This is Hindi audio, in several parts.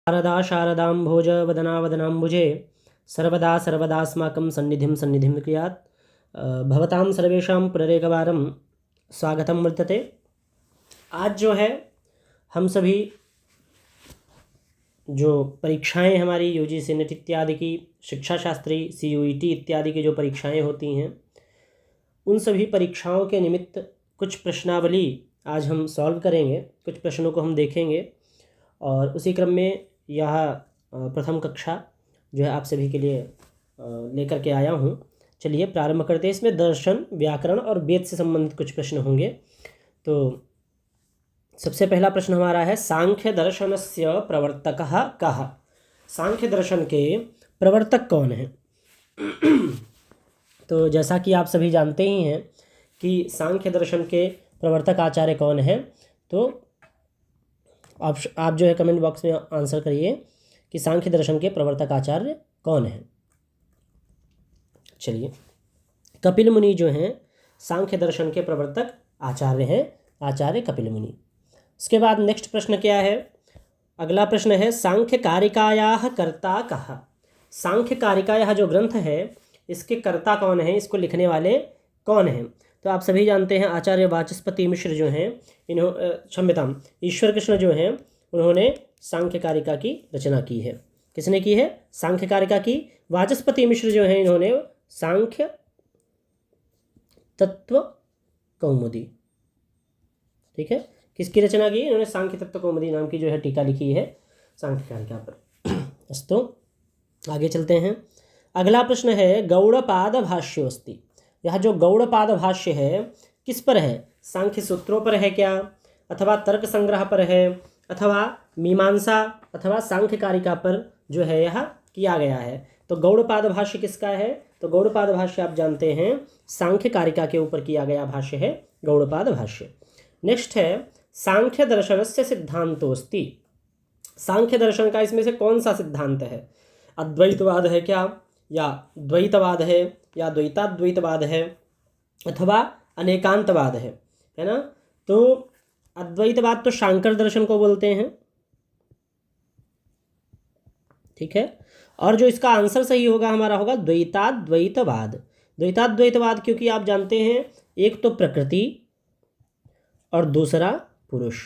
शारदा शारदाम्भोज वदना वदनाम्बुजे सर्वदा सर्वदास्माकं सन्निधिं क्रियात्। भवतां सर्वेषां पुनरेकवारं स्वागतं वर्तते। आज जो है हम सभी जो परीक्षाएं हमारी यूजीसी नेट इत्यादि की, शिक्षा शास्त्री CUET इत्यादि की जो परीक्षाएं होती हैं, उन सभी परीक्षाओं के निमित्त कुछ प्रश्नावली आज हम सॉल्व करेंगे। कुछ प्रश्नों को हम देखेंगे और उसी क्रम में यह प्रथम कक्षा जो है आप सभी के लिए लेकर के आया हूँ। चलिए प्रारंभ करते हैं। इसमें दर्शन, व्याकरण और वेद से संबंधित कुछ प्रश्न होंगे। तो सबसे पहला प्रश्न हमारा है, सांख्य दर्शनस्य प्रवर्तकः कः? सांख्य दर्शन के प्रवर्तक कौन है? तो जैसा कि आप सभी जानते ही हैं कि सांख्य दर्शन के प्रवर्तक आचार्य कौन है, तो आप जो है कमेंट बॉक्स में आंसर करिए कि सांख्य दर्शन के प्रवर्तक आचार्य कौन है। चलिए, कपिल मुनि जो हैं सांख्य दर्शन के प्रवर्तक आचार्य हैं, आचार्य कपिल मुनि। इसके बाद नेक्स्ट प्रश्न क्या है? अगला प्रश्न है, सांख्य कारिकायाः कर्ता कः? सांख्य कारिका यह जो ग्रंथ है, इसके कर्ता कौन है, इसको लिखने वाले कौन हैं? तो आप सभी जानते हैं आचार्य वाचस्पति मिश्र जो हैं, क्षम्यतां ईश्वर कृष्ण जो हैं, उन्होंने सांख्य कारिका की रचना की है। किसने की है? सांख्य कारिका की वाचस्पति मिश्र जो हैं, इन्होंने सांख्य तत्व कौमुदी, ठीक है, किसकी रचना की? इन्होंने सांख्य तत्व कौमुदी नाम की जो है टीका लिखी है सांख्य कारिका पर। अस्तु, आगे चलते हैं। अगला प्रश्न है, गौड़पाद भाष्योस्ति। यह जो गौड़पाद भाष्य है किस पर है? सांख्य सूत्रों पर है क्या, अथवा तर्क संग्रह पर है, अथवा मीमांसा अथवा सांख्य कारिका पर जो है यह किया गया है? तो गौड़पाद भाष्य किसका है? तो गौड़पाद भाष्य आप जानते हैं सांख्य कारिका के ऊपर किया गया भाष्य है गौड़पाद भाष्य। नेक्स्ट है, सांख्य दर्शनस्य सिद्धांतोस्ति। सांख्य दर्शन का इसमें से कौन सा सिद्धांत है? अद्वैतवाद है क्या, या द्वैतवाद है, या द्वैताद्वैतवाद है, अथवा अनेकांतवाद है ना? तो अद्वैतवाद तो शांकर दर्शन को बोलते हैं, ठीक है। और जो इसका आंसर सही होगा हमारा होगा द्वैताद्वैतवाद। द्वैताद्वैतवाद क्योंकि आप जानते हैं एक तो प्रकृति और दूसरा पुरुष,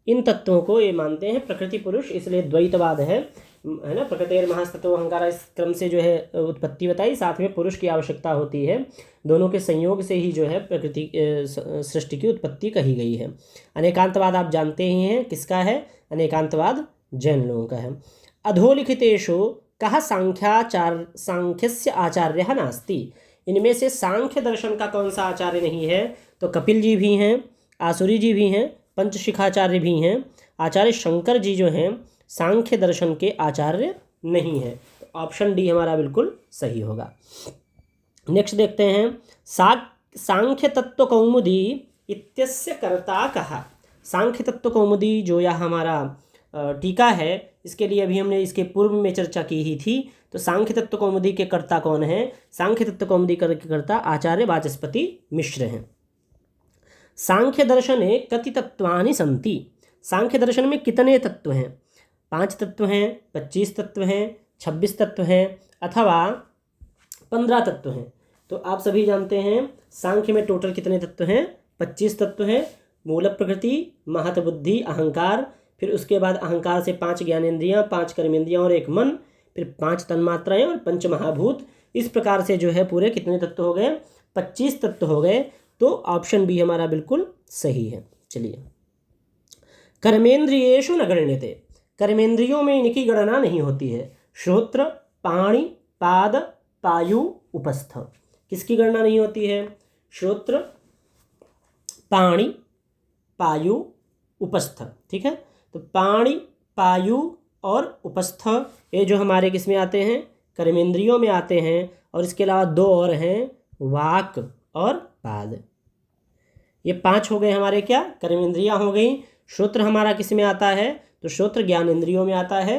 इन तत्वों को ये मानते हैं प्रकृति पुरुष, इसलिए द्वैतवाद है ना। प्रकृति महास्तत्व अहंकार, इस क्रम से जो है उत्पत्ति बताई, साथ में पुरुष की आवश्यकता होती है, दोनों के संयोग से ही जो है प्रकृति सृष्टि की उत्पत्ति कही गई है। अनेकांतवाद आप जानते ही हैं किसका है? अनेकांतवाद जैन लोगों का है। अधोलिखितेषु कः सांख्यस्य आचार्यः नास्ति। इनमें से सांख्य दर्शन का कौन सा आचार्य नहीं है? तो कपिल जी भी हैं, आसुरी जी भी हैं, पंचशिखाचार्य भी हैं। आचार्य शंकर जी जो हैं सांख्य दर्शन के आचार्य नहीं है। ऑप्शन डी हमारा बिल्कुल सही होगा। नेक्स्ट देखते हैं, सांख्य तत्व कौमुदी इत्यस्य कर्ता कः? सांख्य तत्व कौमुदी जो यह हमारा टीका है, इसके लिए अभी हमने इसके पूर्व में चर्चा की ही थी। तो सांख्य तत्व कौमुदी के कर्ता कौन है? सांख्य तत्व कौमुदी के कर्ता आचार्य वाचस्पति मिश्र हैं। सांख्य दर्शने कति तत्वानि सन्ति। सांख्य दर्शन में कितने तत्व हैं? 5 तत्व हैं, 25 तत्व हैं, 26 तत्व हैं, अथवा 15 तत्व हैं। तो आप सभी जानते हैं सांख्य में टोटल कितने तत्व हैं? 25 तत्व हैं। मूल प्रकृति, महत बुद्धि, अहंकार, फिर उसके बाद अहंकार से 5 ज्ञानेंद्रियां, 5 कर्मेंद्रियां और 1 मन, फिर 5 तन्मात्राएं और 5 महाभूत। इस प्रकार से जो है पूरे कितने तत्व हो गए? 25 तत्व हो गए। तो ऑप्शन बी हमारा बिल्कुल सही है। चलिए, कर्मेंद्रियेषु न गण्यते। कर्मेंद्रियों में इनकी गणना नहीं होती है। श्रोत्र, पाणि, पाद, पायु, उपस्थ, किसकी गणना नहीं होती है? श्रोत्र, पाणि, पायु, उपस्थ, ठीक है। तो पाणि, पायु और उपस्थ ये जो हमारे किस में आते हैं? कर्मेंद्रियों में आते हैं। और इसके अलावा 2 और हैं, वाक और पाद। ये 5 हो गए हमारे क्या? कर्मेंद्रियां हो गई। श्रोत्र हमारा किस में आता है? तो श्रोत्र ज्ञानेंद्रियों में आता है।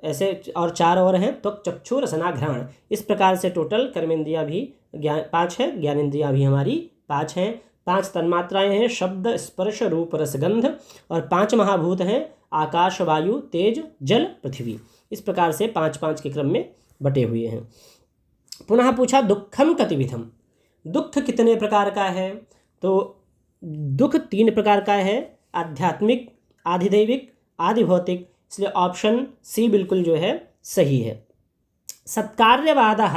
ऐसे और 4 और हैं, त्वक, चक्षु, रसना, घ्राण। इस प्रकार से टोटल कर्मेंद्रियां भी 5 है, ज्ञानेंद्रियां भी हमारी 5 हैं। 5 तन्मात्राएं हैं, शब्द स्पर्श रूप रसगंध, और 5 महाभूत हैं, आकाश वायु तेज जल पृथ्वी। इस प्रकार से 5-5 के क्रम में बटे हुए हैं। पुनः पूछा दुखम कतिविधम, दुख कितने प्रकार का है? तो दुख 3 प्रकार का है, आध्यात्मिक, आधिदैविक, आधिभौतिक, इसलिए ऑप्शन सी बिल्कुल जो है सही है। सत्कार्यवादः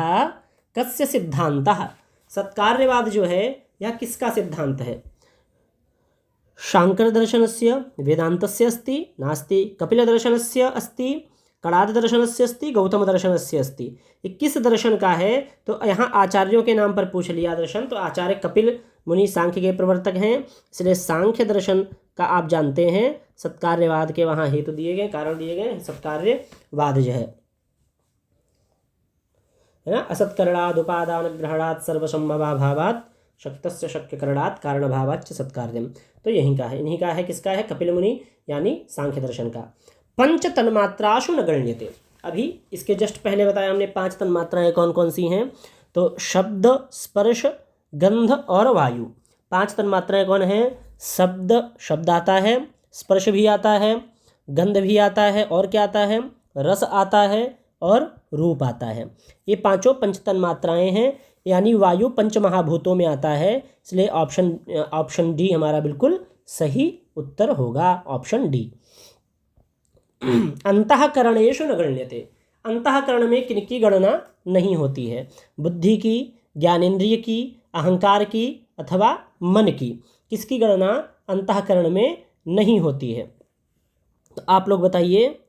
कस्य सिद्धांतः, सत्कार्यवाद जो है यह किसका सिद्धांत है? शांकर दर्शनस्य, वेदांतस्य अस्ति, नास्ति कपिल दर्शनस्य अस्ति, कणाद दर्शनस्य अस्ति, गौतम दर्शनस्य अस्ति। ये किस दर्शन का है? तो यहाँ आचार्यों के नाम पर पूछ लिया दर्शन, तो आचार्य कपिल मुनि सांख्य के प्रवर्तक हैं, इसलिए सांख्य दर्शन का आप जानते हैं। सत्कार्यवाद के वहाँ हेतु दिए गए, कारण दिए गए, सत्कार्यवाद जो है ना, असत्करणाद उपादान ग्रहणात् सर्वसंभवाभावात् शक्तस्य शक्यकरणात् कारणभावाच्च सत्कार्यम। तो यहीं का है, इन्हीं का है, किसका है? कपिल मुनि यानी सांख्य दर्शन का। पंच तन्मात्रासु न गण्यते, अभी इसके जस्ट पहले बताया हमने 5 तन्मात्राएं कौन कौन सी हैं, तो शब्द स्पर्श गंध और वायु। 5 तन्मात्राएं कौन हैं? शब्द, शब्द आता है, स्पर्श भी आता है, गंध भी आता है, और क्या आता है? रस आता है और रूप आता है। ये पांचों पंच तन्मात्राएं हैं, यानी वायु पंच महाभूतों में आता है, इसलिए ऑप्शन डी हमारा बिल्कुल सही उत्तर होगा, ऑप्शन डी। अंतःकरणेषु न गण्यते, अंतःकरण में किनकी गणना नहीं होती है? बुद्धि की, ज्ञानेंद्रिय की, अहंकार की अथवा मन की, किसकी गणना अंतःकरण में नहीं होती है? तो आप लोग बताइए।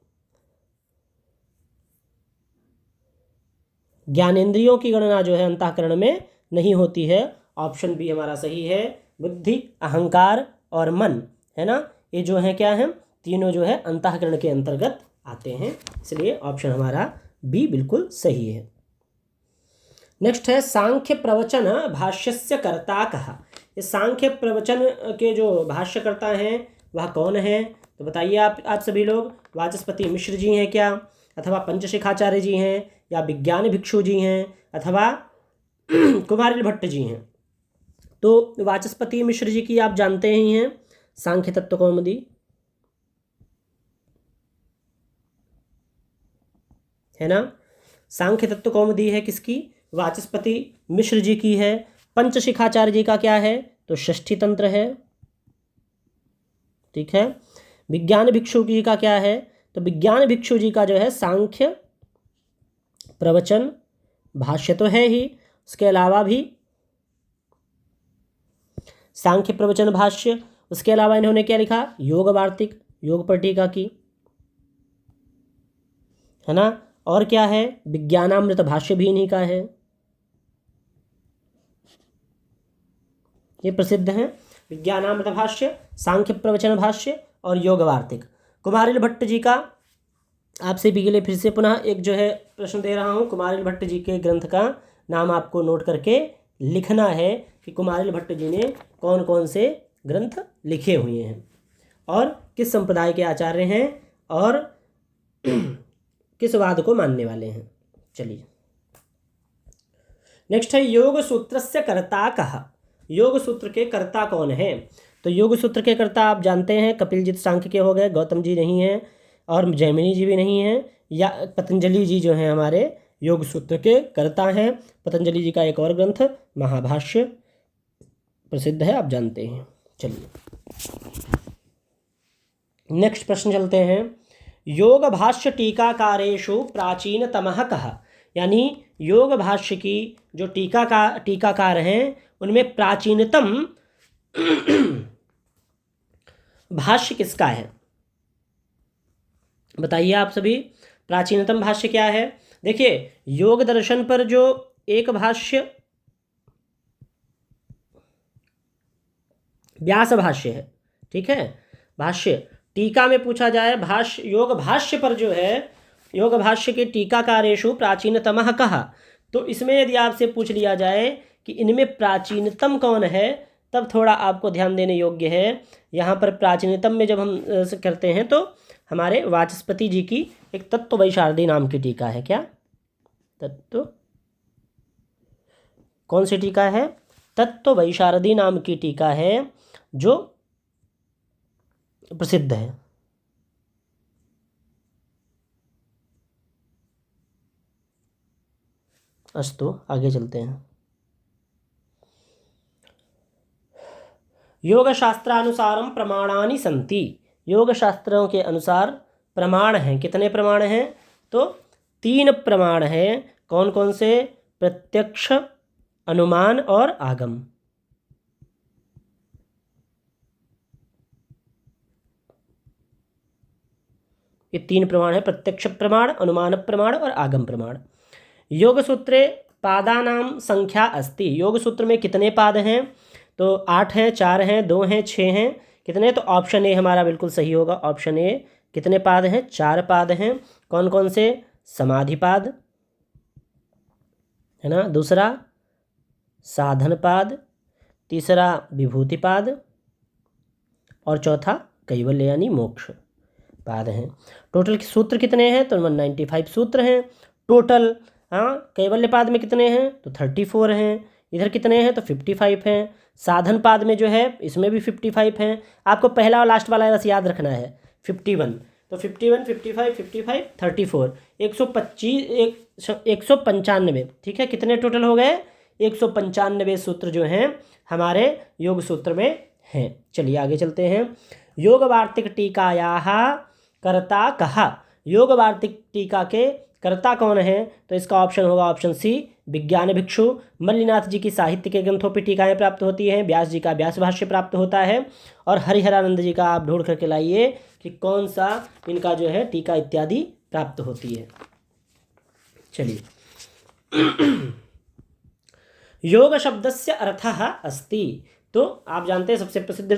ज्ञानेंद्रियों की गणना जो है अंतःकरण में नहीं होती है, ऑप्शन बी हमारा सही है। बुद्धि, अहंकार और मन, है ना, ये जो है क्या है? तीनों जो है अंतःकरण के अंतर्गत आते हैं, इसलिए ऑप्शन हमारा बी बिल्कुल सही है। नेक्स्ट है सांख्य प्रवचन भाष्यस्य कर्ता कहा। ये सांख्य प्रवचन के जो भाष्यकर्ता हैं वह कौन है? तो बताइए आप सभी लोग। वाचस्पति मिश्र जी हैं क्या, अथवा पंचशिखाचार्य जी हैं, या विज्ञान भिक्षु जी हैं, अथवा कुमारिल भट्ट जी हैं? तो वाचस्पति मिश्र जी की आप जानते ही हैं, सांख्य तत्व कौमुदी, है ना। सांख्य तत्व कौमुदी है किसकी? वाचस्पति मिश्र जी की है। पंचशिखाचार्य जी का क्या है? तो षष्ठी तंत्र है, ठीक है। विज्ञान भिक्षु जी का क्या है? तो विज्ञान भिक्षु जी का जो है सांख्य प्रवचन भाष्य तो है ही, उसके अलावा भी सांख्य प्रवचन भाष्य, उसके अलावा इन्होंने क्या लिखा? योग वार्तिक, योग पट्टिका की, है ना। और क्या है? विज्ञानामृत भाष्य भी इन्हीं का है, ये प्रसिद्ध हैं। विज्ञानामृत भाष्य, सांख्य प्रवचन भाष्य और योग वार्तिक। कुमारिल भट्ट जी का आपसे भी के लिए फिर से पुनः एक जो है प्रश्न दे रहा हूँ। कुमारिल भट्ट जी के ग्रंथ का नाम आपको नोट करके लिखना है कि कुमारिल भट्ट जी ने कौन कौन से ग्रंथ लिखे हुए हैं और किस संप्रदाय के आचार्य हैं और किस वाद को मानने वाले हैं। चलिए नेक्स्ट है योग सूत्रस्य कर्ता कहा। योग सूत्र के कर्ता कौन है? तो योग सूत्र के कर्ता आप जानते हैं, कपिलजीत सांख्य के हो गए, गौतम जी नहीं हैं और जैमिनी जी भी नहीं हैं, या पतंजलि जी जो हैं हमारे योग सूत्र के कर्ता हैं। पतंजलि जी का एक और ग्रंथ महाभाष्य प्रसिद्ध है, आप जानते हैं। चलिए नेक्स्ट प्रश्न चलते हैं। योग भाष्य टीकाकारेषु प्राचीनतमः कः, यानी योग भाष्य की जो टीकाकार हैं उनमें प्राचीनतम भाष्य किसका है? बताइए आप सभी, प्राचीनतम भाष्य क्या है? देखिए योग दर्शन पर जो एक भाष्य व्यास भाष्य है, ठीक है, भाष्य। टीका में पूछा जाए भाष्य, योग भाष्य पर जो है, योग भाष्य के टीकाकारेषु प्राचीनतमः कः, तो इसमें यदि आपसे पूछ लिया जाए कि इनमें प्राचीनतम कौन है, तब थोड़ा आपको ध्यान देने योग्य है। यहाँ पर प्राचीनतम में जब हम करते हैं तो हमारे वाचस्पति जी की एक तत्व वैशारदी नाम की टीका है। क्या तत्व, कौन सी टीका है? तत्व वैशारदी नाम की टीका है जो प्रसिद्ध है। अस्तु, आगे चलते हैं। योग शास्त्रानुसारम प्रमाणानि संति। योग शास्त्रों के अनुसार प्रमाण हैं। कितने प्रमाण हैं? तो 3 प्रमाण हैं। कौन कौन से? प्रत्यक्ष, अनुमान और आगम। ये 3 प्रमाण है, प्रत्यक्ष प्रमाण, अनुमान प्रमाण और आगम प्रमाण। योग सूत्रे पादानाम संख्या अस्ति। योग सूत्र में कितने पाद हैं? तो 8 हैं, 4 हैं, 2 हैं, 6 हैं। कितने? तो ऑप्शन ए हमारा बिल्कुल सही होगा। Option A. कितने पाद हैं? 4 पाद हैं। कौन कौन से? समाधिपाद है ना, दूसरा साधनपाद, तीसरा विभूतिपाद और चौथा कैवल्य यानी मोक्ष पाद हैं। टोटल सूत्र कितने हैं? तो 195 सूत्र हैं टोटल। हाँ, कैवल्य पाद में कितने हैं? तो 34 हैं। इधर कितने हैं? तो 55 हैं। साधन पाद में जो है इसमें भी 55 हैं। आपको पहला और लास्ट वाला बस याद रखना है 51। तो 51, 55, 55, 34, 195। ठीक है, कितने टोटल हो गए? 195 सूत्र जो हैं हमारे योग सूत्र में हैं। चलिए आगे चलते हैं। योग वार्तिक टीकायाः कर्ता कहा। योग वार्तिक टीका के कर्ता कौन है? तो इसका ऑप्शन होगा ऑप्शन सी, विज्ञान भिक्षु। मल्लिनाथ जी की साहित्य के ग्रंथों पर टीकाएँ प्राप्त होती हैं। व्यास जी का व्यास भाष्य प्राप्त होता है। और हरिहरानंद जी का आप ढूंढ करके लाइए कि कौन सा इनका जो है टीका इत्यादि प्राप्त होती है। चलिए योग शब्दस्य अर्थः अस्ति। तो आप जानते हैं सबसे प्रसिद्ध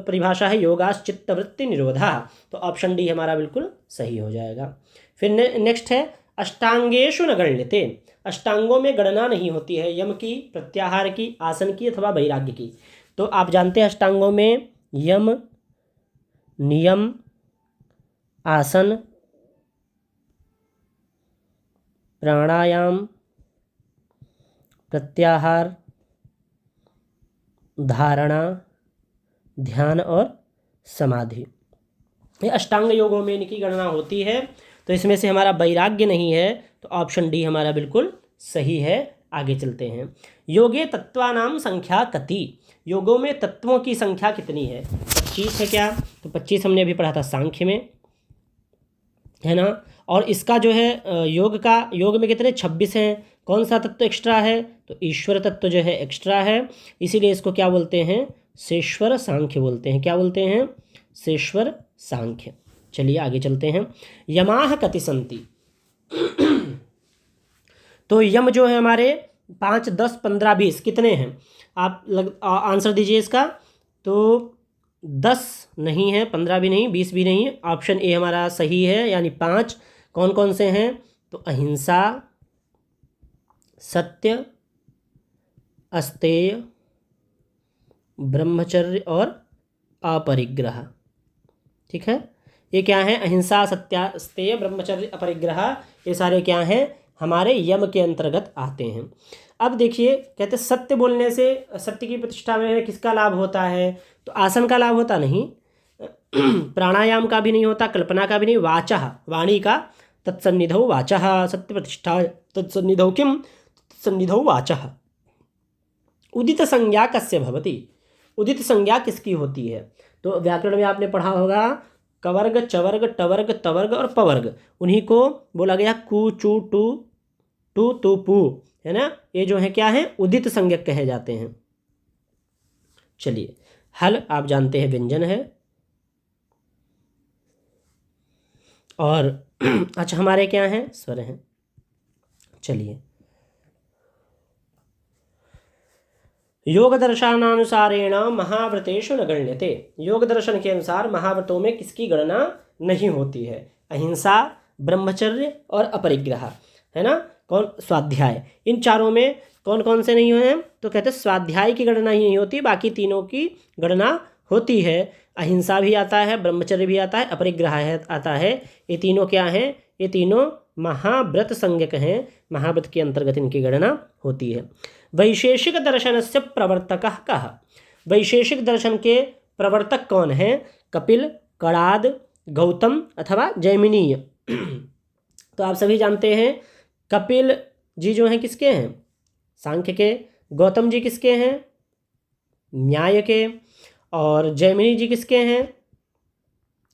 परिभाषा है योगाश्चित्तवृत्ति निरोधा। तो ऑप्शन डी हमारा बिल्कुल सही हो जाएगा। फिर नेक्स्ट है अष्टांगेषु न गण्यते। अष्टांगों में गणना नहीं होती है, यम की, प्रत्याहार की, आसन की अथवा वैराग्य की। तो आप जानते हैं अष्टांगों में यम, नियम, आसन, प्राणायाम, प्रत्याहार, धारणा, ध्यान और समाधि, ये अष्टांग योगों में इनकी गणना होती है। तो इसमें से हमारा वैराग्य नहीं है, तो ऑप्शन डी हमारा बिल्कुल सही है। आगे चलते हैं। योगे तत्वानाम संख्या कति। योगों में तत्वों की संख्या कितनी है? 25 है क्या? तो 25 हमने अभी पढ़ा था सांख्य में, है ना। और इसका जो है योग में कितने? 26 हैं। कौन सा तत्व एक्स्ट्रा है? तो ईश्वर तत्व जो है एक्स्ट्रा है, इसीलिए इसको क्या बोलते हैं? सेश्वर सांख्य बोलते हैं। क्या बोलते हैं? सेश्वर सांख्य। चलिए आगे चलते हैं। यमाह कति सन्ति। तो यम जो है हमारे 5, 10, 15, 20 कितने हैं? आप आंसर दीजिए इसका। तो 10 नहीं है, 15 भी नहीं, 20 भी नहीं। ऑप्शन ए हमारा सही है, यानी 5। कौन कौन से हैं? तो अहिंसा, सत्य, अस्तेय, ब्रह्मचर्य और अपरिग्रह। ठीक है, ये क्या है? अहिंसा, सत्य, अस्तेय, ब्रह्मचर्य, अपरिग्रह, ये सारे क्या हैं? हमारे यम के अंतर्गत आते हैं। अब देखिए, कहते सत्य बोलने से सत्य की प्रतिष्ठा में किसका लाभ होता है? तो आसन का लाभ होता नहीं, प्राणायाम का भी नहीं होता, कल्पना का भी नहीं, वाचः वाणी का, तत्सन्निधौ वाचः सत्य प्रतिष्ठा, तत्सन्निधौ किम? तत्सन्निधौ वाचः। उदित संज्ञा कस्य भवति। उदित संज्ञा किसकी होती है? तो व्याकरण में आपने पढ़ा होगा कवर्ग, चवर्ग, टवर्ग, तवर्ग और पवर्ग, उन्हीं को बोला गया कु, चू, टू, टू, तू, पू, है ना। ये जो है क्या है? उदित संज्ञक कहे जाते हैं। चलिए, हल आप जानते हैं व्यंजन है। और अच्छा, हमारे क्या हैं? स्वर हैं। चलिए, योग दर्शनानुसारेण महाव्रतेषु न गण्यते। योग दर्शन के अनुसार महाव्रतों में किसकी गणना नहीं होती है? अहिंसा, ब्रह्मचर्य और अपरिग्रह, है ना। कौन? स्वाध्याय। इन चारों में कौन कौन से नहीं हुए हैं? तो कहते हैं स्वाध्याय की गणना ही नहीं होती, बाकी तीनों की गणना होती है। अहिंसा भी आता है, ब्रह्मचर्य भी आता है, अपरिग्रह आता है। ये तीनों क्या हैं? ये तीनों महाव्रत संज्ञक हैं, महाव्रत के अंतर्गत इनकी गणना होती है। वैशेषिक दर्शन से प्रवर्तक कः, वैशेषिक दर्शन के प्रवर्तक कौन हैं? कपिल, कणाद, गौतम अथवा जैमिनीय। तो आप सभी जानते हैं कपिल जी जो हैं किसके हैं? सांख्य के। गौतम जी किसके हैं? न्याय के। और जैमिनी जी किसके हैं?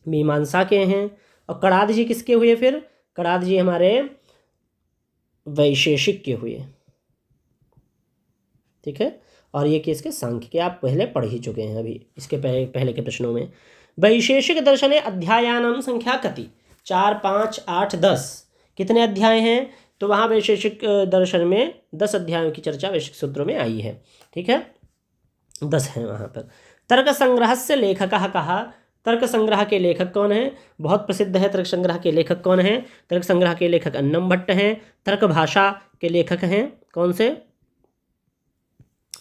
मीमांसा के हैं। और कणाद जी किसके हुए? फिर कणाद जी हमारे वैशेषिक के हुए। ठीक है, और ये किसके? सांख्य के। आप पहले पढ़ ही चुके हैं अभी इसके पहले के प्रश्नों में। वैशेषिक दर्शने अध्यायानां संख्या कति? 4, 5, 8, 10 कितने अध्याय हैं? तो वहाँ वैशेषिक दर्शन में 10 अध्यायों की चर्चा वैशेषिक सूत्रों में आई है। ठीक है, 10 हैं वहाँ पर। तर्क संग्रह से लेखकः कहा, तर्क संग्रह के लेखक कौन हैं? बहुत प्रसिद्ध है तर्क संग्रह के लेखक कौन हैं? तर्क संग्रह के लेखक अन्नम भट्ट हैं। तर्क भाषा के लेखक हैं कौन से?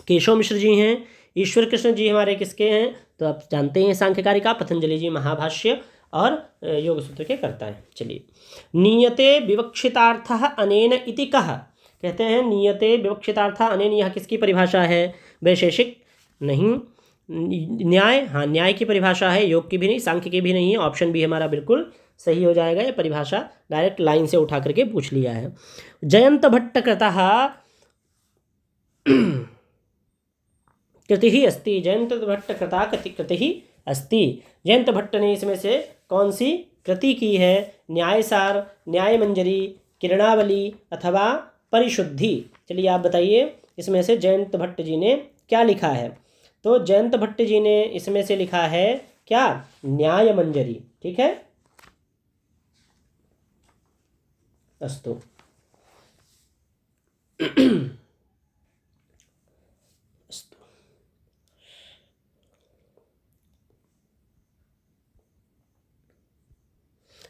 केशव मिश्र जी हैं। ईश्वर कृष्ण जी हमारे किसके हैं? तो आप जानते हैं सांख्यकारिका। पतंजलि जी महाभाष्य और योग सूत्र के करता है। चलिए, नियते विवक्षितार्थः अनेन इति कः, कहते हैं नियते विवक्षितार्थः अनेन, यह किसकी परिभाषा है? वैशेषिक नहीं। न्याय, हाँ न्याय की परिभाषा है, योग की भी नहीं, सांख्य की भी नहीं है। ऑप्शन भी हमारा बिल्कुल सही हो जाएगा। ये परिभाषा डायरेक्ट लाइन से उठा करके पूछ लिया है। जयंत भट्ट कृतः कृति ही अस्ति, जयंत भट्ट कृता कृति ही अस्ति। जयंत भट्ट ने इसमें से कौन सी कृति की है? न्यायसार, न्याय मंजरी, किरणावली अथवा परिशुद्धि। चलिए आप बताइए इसमें से जयंत भट्ट जी ने क्या लिखा है? तो जयंत भट्ट जी ने इसमें से लिखा है क्या? न्याय मंजरी। ठीक है, अस्तु।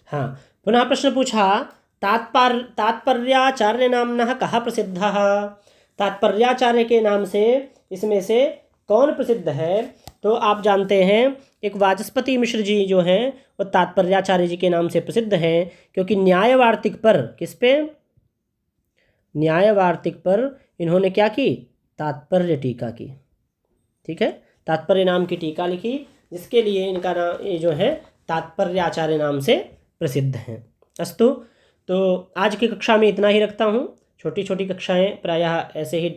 हाँ, पुनः प्रश्न पूछा, तात्पर्याचार्य नामनः कः प्रसिद्धः? तात्पर्याचार्य के नाम से इसमें से कौन प्रसिद्ध है? तो आप जानते हैं एक वाचस्पति मिश्र जी जो हैं वो तात्पर्याचार्य जी के नाम से प्रसिद्ध हैं, क्योंकि न्यायवार्तिक पर, किस पे? न्यायवार्तिक पर इन्होंने क्या की? तात्पर्य टीका की। ठीक है, तात्पर्य नाम की टीका लिखी, जिसके लिए इनका नाम ये जो है तात्पर्याचार्य नाम से प्रसिद्ध हैं। अस्तु, तो आज की कक्षा में इतना ही रखता हूँ। छोटी छोटी कक्षाएं प्रायः ऐसे ही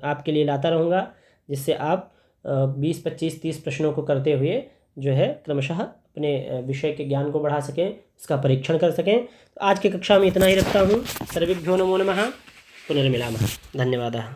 आपके लिए लाता रहूँगा, जिससे आप 20, 25, 30 प्रश्नों को करते हुए जो है क्रमशः अपने विषय के ज्ञान को बढ़ा सकें, इसका परीक्षण कर सकें। तो आज की कक्षा में इतना ही रखता हूँ। सर्वेभ्यो नमो नमः। पुनर्मिलामः। धन्यवादः।